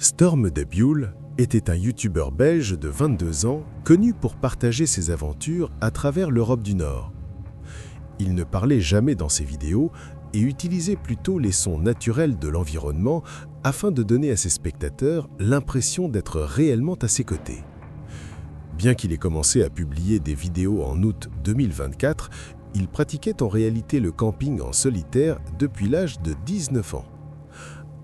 Storm de Buell était un youtubeur belge de 22 ans connu pour partager ses aventures à travers l'Europe du Nord. Il ne parlait jamais dans ses vidéos et utilisait plutôt les sons naturels de l'environnement afin de donner à ses spectateurs l'impression d'être réellement à ses côtés. Bien qu'il ait commencé à publier des vidéos en août 2024, il pratiquait en réalité le camping en solitaire depuis l'âge de 19 ans.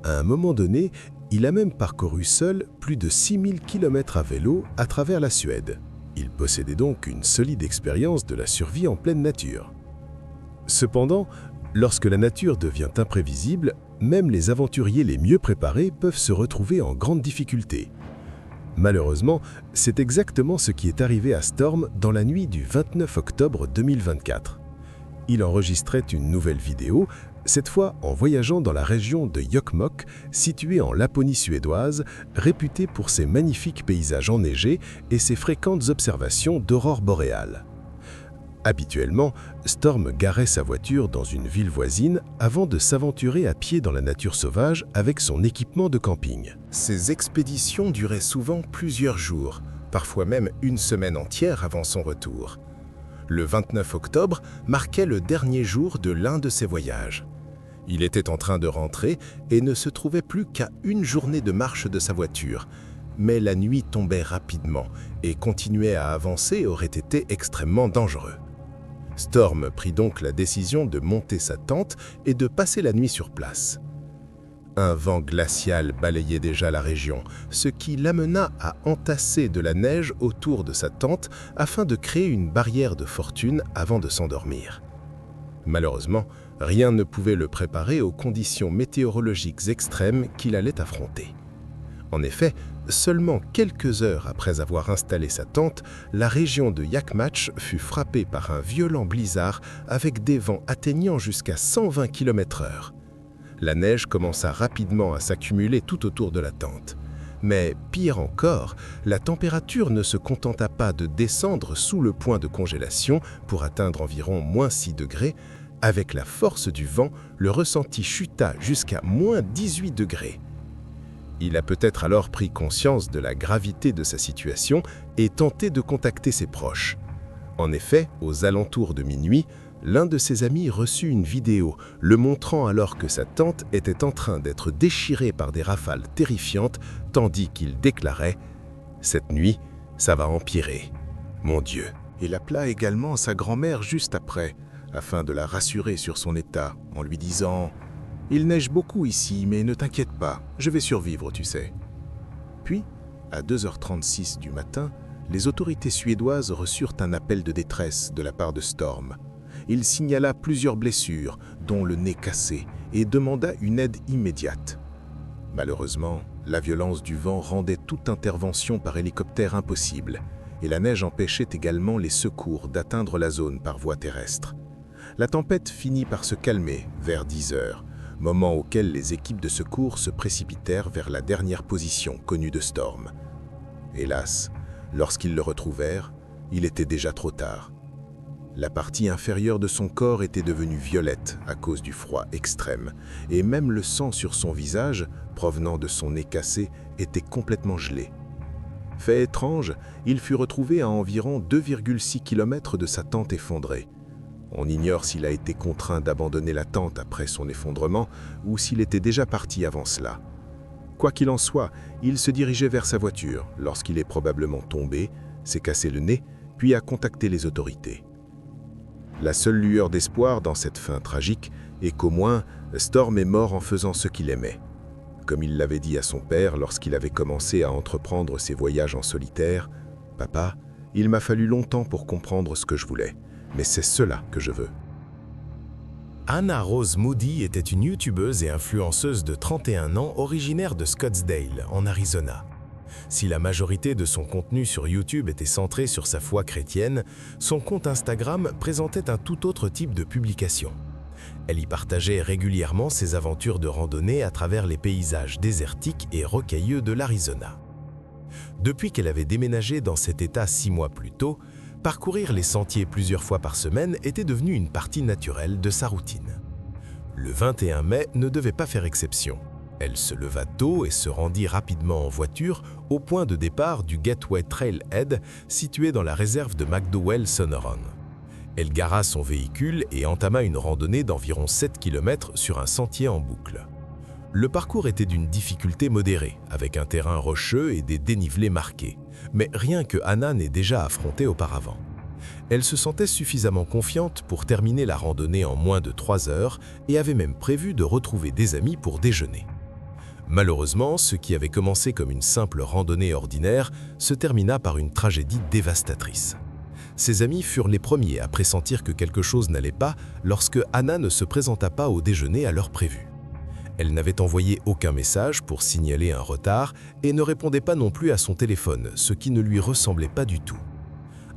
À un moment donné, il a même parcouru seul plus de 6000 km à vélo à travers la Suède. Il possédait donc une solide expérience de la survie en pleine nature. Cependant, lorsque la nature devient imprévisible, même les aventuriers les mieux préparés peuvent se retrouver en grande difficulté. Malheureusement, c'est exactement ce qui est arrivé à Storm dans la nuit du 29 octobre 2024. Il enregistrait une nouvelle vidéo, cette fois en voyageant dans la région de Jokkmokk, située en Laponie suédoise, réputée pour ses magnifiques paysages enneigés et ses fréquentes observations d'aurores boréales. Habituellement, Storm garait sa voiture dans une ville voisine avant de s'aventurer à pied dans la nature sauvage avec son équipement de camping. Ces expéditions duraient souvent plusieurs jours, parfois même une semaine entière avant son retour. Le 29 octobre marquait le dernier jour de l'un de ses voyages. Il était en train de rentrer et ne se trouvait plus qu'à une journée de marche de sa voiture. Mais la nuit tombait rapidement et continuer à avancer aurait été extrêmement dangereux. Storm prit donc la décision de monter sa tente et de passer la nuit sur place. Un vent glacial balayait déjà la région, ce qui l'amena à entasser de la neige autour de sa tente afin de créer une barrière de fortune avant de s'endormir. Malheureusement, rien ne pouvait le préparer aux conditions météorologiques extrêmes qu'il allait affronter. En effet, seulement quelques heures après avoir installé sa tente, la région de Jokkmokk fut frappée par un violent blizzard avec des vents atteignant jusqu'à 120 km/h. La neige commença rapidement à s'accumuler tout autour de la tente. Mais pire encore, la température ne se contenta pas de descendre sous le point de congélation pour atteindre environ -6 degrés. Avec la force du vent, le ressenti chuta jusqu'à -18 degrés. Il a peut-être alors pris conscience de la gravité de sa situation et tenté de contacter ses proches. En effet, aux alentours de minuit, l'un de ses amis reçut une vidéo le montrant alors que sa tente était en train d'être déchirée par des rafales terrifiantes, tandis qu'il déclarait « Cette nuit, ça va empirer. Mon Dieu !» Il appela également sa grand-mère juste après, afin de la rassurer sur son état, en lui disant « Il neige beaucoup ici, mais ne t'inquiète pas, je vais survivre, tu sais. » Puis, à 2h36 du matin, les autorités suédoises reçurent un appel de détresse de la part de Storm. Il signala plusieurs blessures, dont le nez cassé, et demanda une aide immédiate. Malheureusement, la violence du vent rendait toute intervention par hélicoptère impossible, et la neige empêchait également les secours d'atteindre la zone par voie terrestre. La tempête finit par se calmer vers 10 heures, moment auquel les équipes de secours se précipitèrent vers la dernière position connue de Storm. Hélas, lorsqu'ils le retrouvèrent, il était déjà trop tard. La partie inférieure de son corps était devenue violette à cause du froid extrême, et même le sang sur son visage, provenant de son nez cassé, était complètement gelé. Fait étrange, il fut retrouvé à environ 2,6 km de sa tente effondrée. On ignore s'il a été contraint d'abandonner la tente après son effondrement ou s'il était déjà parti avant cela. Quoi qu'il en soit, il se dirigeait vers sa voiture lorsqu'il est probablement tombé, s'est cassé le nez, puis a contacté les autorités. La seule lueur d'espoir dans cette fin tragique est qu'au moins, Storm est mort en faisant ce qu'il aimait. Comme il l'avait dit à son père lorsqu'il avait commencé à entreprendre ses voyages en solitaire, « Papa, il m'a fallu longtemps pour comprendre ce que je voulais. Mais c'est cela que je veux. » Anna Rose Moody était une youtubeuse et influenceuse de 31 ans originaire de Scottsdale, en Arizona. Si la majorité de son contenu sur YouTube était centré sur sa foi chrétienne, son compte Instagram présentait un tout autre type de publication. Elle y partageait régulièrement ses aventures de randonnée à travers les paysages désertiques et rocailleux de l'Arizona. Depuis qu'elle avait déménagé dans cet état 6 mois plus tôt, parcourir les sentiers plusieurs fois par semaine était devenu une partie naturelle de sa routine. Le 21 mai ne devait pas faire exception. Elle se leva tôt et se rendit rapidement en voiture au point de départ du Gateway Trailhead situé dans la réserve de McDowell-Sonoran. Elle gara son véhicule et entama une randonnée d'environ 7 km sur un sentier en boucle. Le parcours était d'une difficulté modérée, avec un terrain rocheux et des dénivelés marqués, mais rien que Anna n'ait déjà affronté auparavant. Elle se sentait suffisamment confiante pour terminer la randonnée en moins de 3 heures et avait même prévu de retrouver des amis pour déjeuner. Malheureusement, ce qui avait commencé comme une simple randonnée ordinaire se termina par une tragédie dévastatrice. Ses amis furent les premiers à pressentir que quelque chose n'allait pas lorsque Anna ne se présenta pas au déjeuner à l'heure prévue. Elle n'avait envoyé aucun message pour signaler un retard et ne répondait pas non plus à son téléphone, ce qui ne lui ressemblait pas du tout.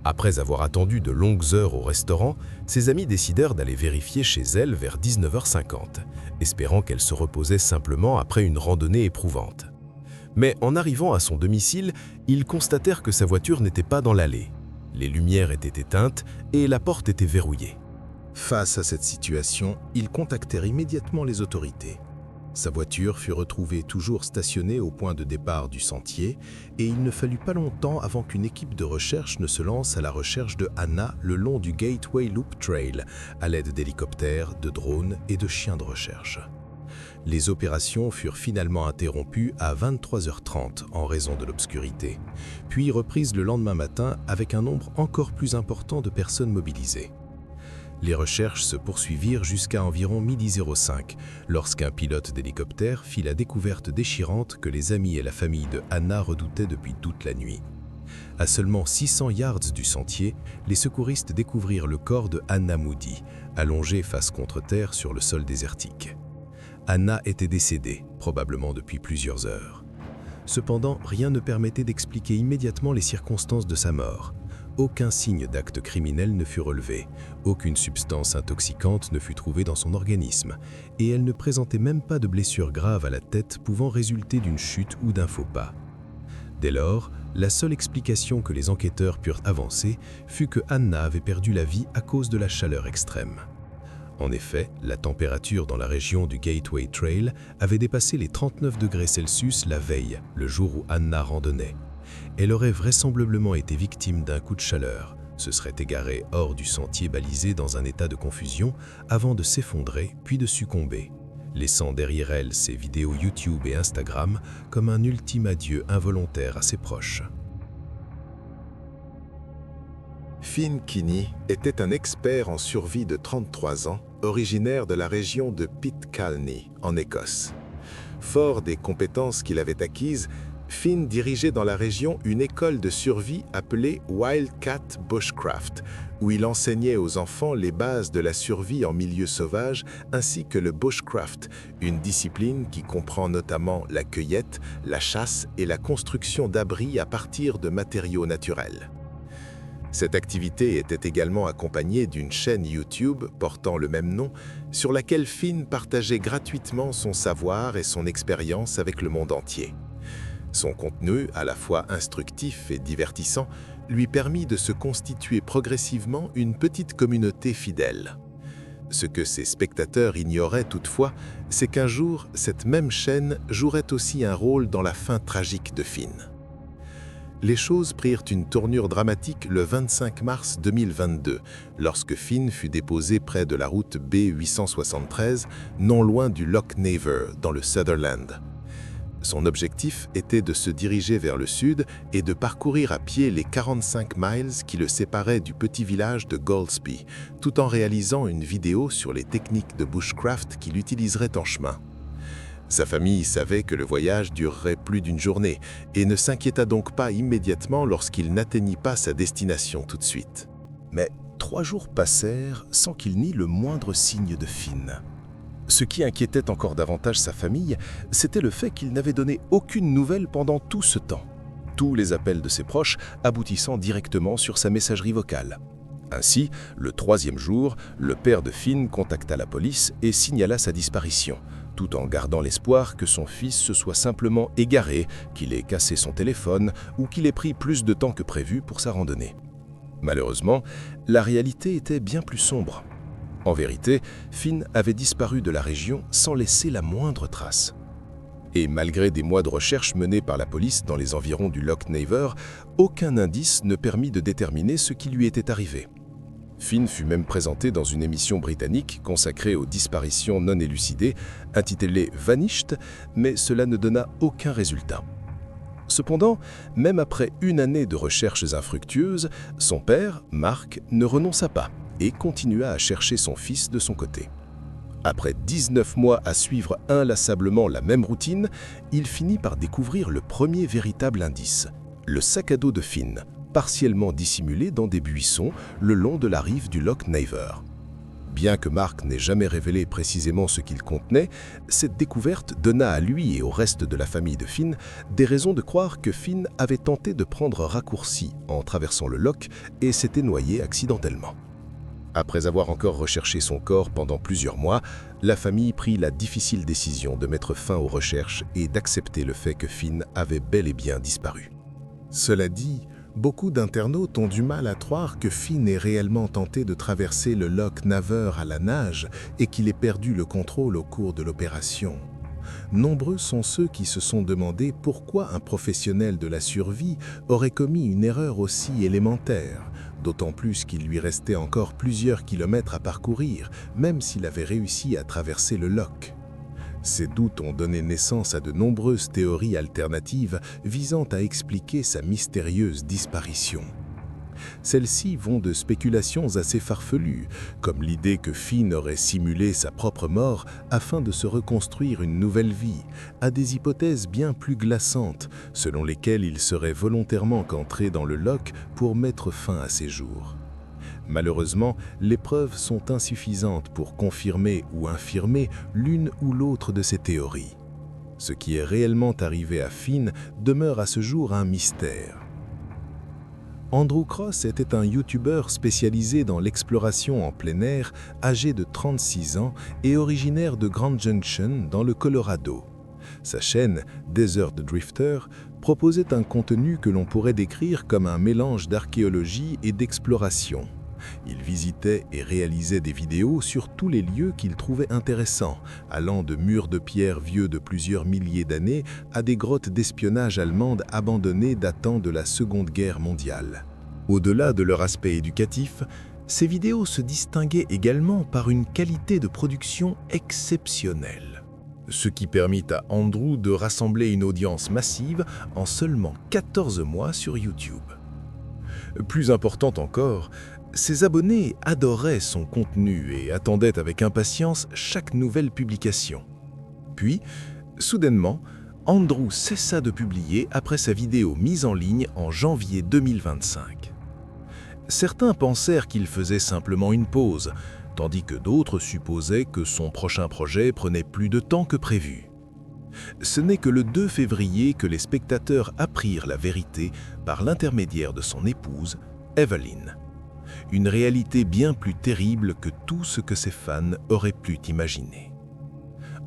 Après avoir attendu de longues heures au restaurant, ses amis décidèrent d'aller vérifier chez elle vers 19h50, espérant qu'elle se reposait simplement après une randonnée éprouvante. Mais en arrivant à son domicile, ils constatèrent que sa voiture n'était pas dans l'allée. Les lumières étaient éteintes et la porte était verrouillée. Face à cette situation, ils contactèrent immédiatement les autorités. Sa voiture fut retrouvée toujours stationnée au point de départ du sentier et il ne fallut pas longtemps avant qu'une équipe de recherche ne se lance à la recherche de Anna le long du Gateway Loop Trail à l'aide d'hélicoptères, de drones et de chiens de recherche. Les opérations furent finalement interrompues à 23h30 en raison de l'obscurité, puis reprises le lendemain matin avec un nombre encore plus important de personnes mobilisées. Les recherches se poursuivirent jusqu'à environ 12h05, lorsqu'un pilote d'hélicoptère fit la découverte déchirante que les amis et la famille de Anna redoutaient depuis toute la nuit. À seulement 600 yards du sentier, les secouristes découvrirent le corps de Anna Moody, allongé face contre terre sur le sol désertique. Anna était décédée, probablement depuis plusieurs heures. Cependant, rien ne permettait d'expliquer immédiatement les circonstances de sa mort. Aucun signe d'acte criminel ne fut relevé, aucune substance intoxicante ne fut trouvée dans son organisme, et elle ne présentait même pas de blessures graves à la tête pouvant résulter d'une chute ou d'un faux pas. Dès lors, la seule explication que les enquêteurs purent avancer fut que Anna avait perdu la vie à cause de la chaleur extrême. En effet, la température dans la région du Gateway Trail avait dépassé les 39 degrés Celsius la veille, le jour où Anna randonnait. Elle aurait vraisemblablement été victime d'un coup de chaleur, se serait égarée hors du sentier balisé dans un état de confusion avant de s'effondrer puis de succomber, laissant derrière elle ses vidéos YouTube et Instagram comme un ultime adieu involontaire à ses proches. Finn Kinney était un expert en survie de 33 ans, originaire de la région de Pitcairn, en Écosse. Fort des compétences qu'il avait acquises, Finn dirigeait dans la région une école de survie appelée Wildcat Bushcraft, où il enseignait aux enfants les bases de la survie en milieu sauvage ainsi que le bushcraft, une discipline qui comprend notamment la cueillette, la chasse et la construction d'abris à partir de matériaux naturels. Cette activité était également accompagnée d'une chaîne YouTube portant le même nom, sur laquelle Finn partageait gratuitement son savoir et son expérience avec le monde entier. Son contenu, à la fois instructif et divertissant, lui permit de se constituer progressivement une petite communauté fidèle. Ce que ses spectateurs ignoraient toutefois, c'est qu'un jour, cette même chaîne jouerait aussi un rôle dans la fin tragique de Finn. Les choses prirent une tournure dramatique le 25 mars 2022, lorsque Finn fut déposé près de la route B873, non loin du Loch Naver, dans le Sutherland. Son objectif était de se diriger vers le sud et de parcourir à pied les 45 miles qui le séparaient du petit village de Golspie, tout en réalisant une vidéo sur les techniques de bushcraft qu'il utiliserait en chemin. Sa famille savait que le voyage durerait plus d'une journée et ne s'inquiéta donc pas immédiatement lorsqu'il n'atteignit pas sa destination tout de suite. Mais 3 jours passèrent sans qu'il n'y le moindre signe de Finn. Ce qui inquiétait encore davantage sa famille, c'était le fait qu'il n'avait donné aucune nouvelle pendant tout ce temps. Tous les appels de ses proches aboutissant directement sur sa messagerie vocale. Ainsi, le 3e jour, le père de Finn contacta la police et signala sa disparition, tout en gardant l'espoir que son fils se soit simplement égaré, qu'il ait cassé son téléphone ou qu'il ait pris plus de temps que prévu pour sa randonnée. Malheureusement, la réalité était bien plus sombre. En vérité, Finn avait disparu de la région sans laisser la moindre trace. Et malgré des mois de recherche menés par la police dans les environs du Loch Naver, aucun indice ne permit de déterminer ce qui lui était arrivé. Finn fut même présenté dans une émission britannique consacrée aux disparitions non élucidées, intitulée Vanished, mais cela ne donna aucun résultat. Cependant, même après une année de recherches infructueuses, son père, Mark, ne renonça pas et continua à chercher son fils de son côté. Après 19 mois à suivre inlassablement la même routine, il finit par découvrir le premier véritable indice, le sac à dos de Finn, partiellement dissimulé dans des buissons le long de la rive du Loch Naver. Bien que Mark n'ait jamais révélé précisément ce qu'il contenait, cette découverte donna à lui et au reste de la famille de Finn des raisons de croire que Finn avait tenté de prendre raccourci en traversant le loch et s'était noyé accidentellement. Après avoir encore recherché son corps pendant plusieurs mois, la famille prit la difficile décision de mettre fin aux recherches et d'accepter le fait que Finn avait bel et bien disparu. Cela dit, beaucoup d'internautes ont du mal à croire que Finn ait réellement tenté de traverser le Loch Naver à la nage et qu'il ait perdu le contrôle au cours de l'opération. Nombreux sont ceux qui se sont demandé pourquoi un professionnel de la survie aurait commis une erreur aussi élémentaire, d'autant plus qu'il lui restait encore plusieurs kilomètres à parcourir, même s'il avait réussi à traverser le loch. Ces doutes ont donné naissance à de nombreuses théories alternatives visant à expliquer sa mystérieuse disparition. Celles-ci vont de spéculations assez farfelues, comme l'idée que Finn aurait simulé sa propre mort afin de se reconstruire une nouvelle vie, à des hypothèses bien plus glaçantes, selon lesquelles il serait volontairement entré dans le loch pour mettre fin à ses jours. Malheureusement, les preuves sont insuffisantes pour confirmer ou infirmer l'une ou l'autre de ces théories. Ce qui est réellement arrivé à Finn demeure à ce jour un mystère. Andrew Cross était un YouTuber spécialisé dans l'exploration en plein air, âgé de 36 ans et originaire de Grand Junction dans le Colorado. Sa chaîne, Desert Drifter, proposait un contenu que l'on pourrait décrire comme un mélange d'archéologie et d'exploration. Il visitait et réalisait des vidéos sur tous les lieux qu'il trouvait intéressants, allant de murs de pierre vieux de plusieurs milliers d'années à des grottes d'espionnage allemandes abandonnées datant de la Seconde Guerre mondiale. Au-delà de leur aspect éducatif, ces vidéos se distinguaient également par une qualité de production exceptionnelle, ce qui permit à Andrew de rassembler une audience massive en seulement 14 mois sur YouTube. Plus important encore, ses abonnés adoraient son contenu et attendaient avec impatience chaque nouvelle publication. Puis, soudainement, Andrew cessa de publier après sa vidéo mise en ligne en janvier 2025. Certains pensèrent qu'il faisait simplement une pause, tandis que d'autres supposaient que son prochain projet prenait plus de temps que prévu. Ce n'est que le 2 février que les spectateurs apprirent la vérité par l'intermédiaire de son épouse, Evelyn. Une réalité bien plus terrible que tout ce que ses fans auraient pu imaginer.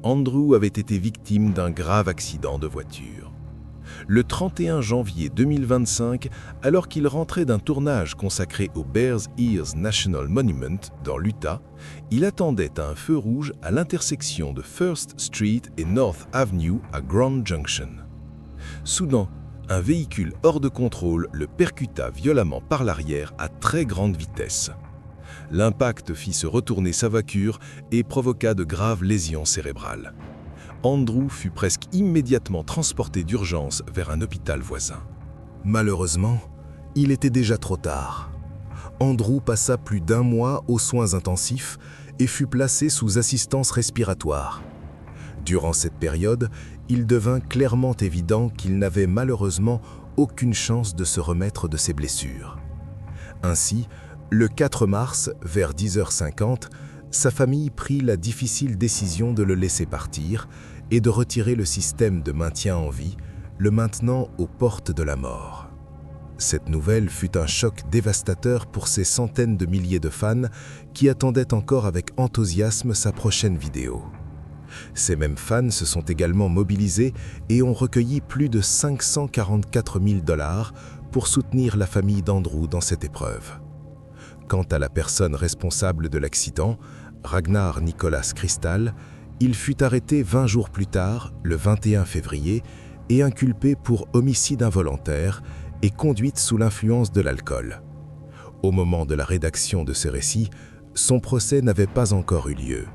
Andrew avait été victime d'un grave accident de voiture. Le 31 janvier 2025, alors qu'il rentrait d'un tournage consacré au Bears Ears National Monument dans l'Utah, il attendait à un feu rouge à l'intersection de First Street et North Avenue à Grand Junction. Soudain, un véhicule hors de contrôle le percuta violemment par l'arrière à très grande vitesse. L'impact fit se retourner sa voiture et provoqua de graves lésions cérébrales. Andrew fut presque immédiatement transporté d'urgence vers un hôpital voisin. Malheureusement, il était déjà trop tard. Andrew passa plus d'1 mois aux soins intensifs et fut placé sous assistance respiratoire. Durant cette période, il devint clairement évident qu'il n'avait malheureusement aucune chance de se remettre de ses blessures. Ainsi, le 4 mars, vers 10h50, sa famille prit la difficile décision de le laisser partir et de retirer le système de maintien en vie, le maintenant aux portes de la mort. Cette nouvelle fut un choc dévastateur pour ces centaines de milliers de fans qui attendaient encore avec enthousiasme sa prochaine vidéo. Ces mêmes fans se sont également mobilisés et ont recueilli plus de 544 000 $ pour soutenir la famille d'Andrew dans cette épreuve. Quant à la personne responsable de l'accident, Ragnar Nicholas Kristall, Il fut arrêté 20 jours plus tard, le 21 février, et inculpé pour homicide involontaire et conduite sous l'influence de l'alcool. Au moment de la rédaction de ce récit, son procès n'avait pas encore eu lieu.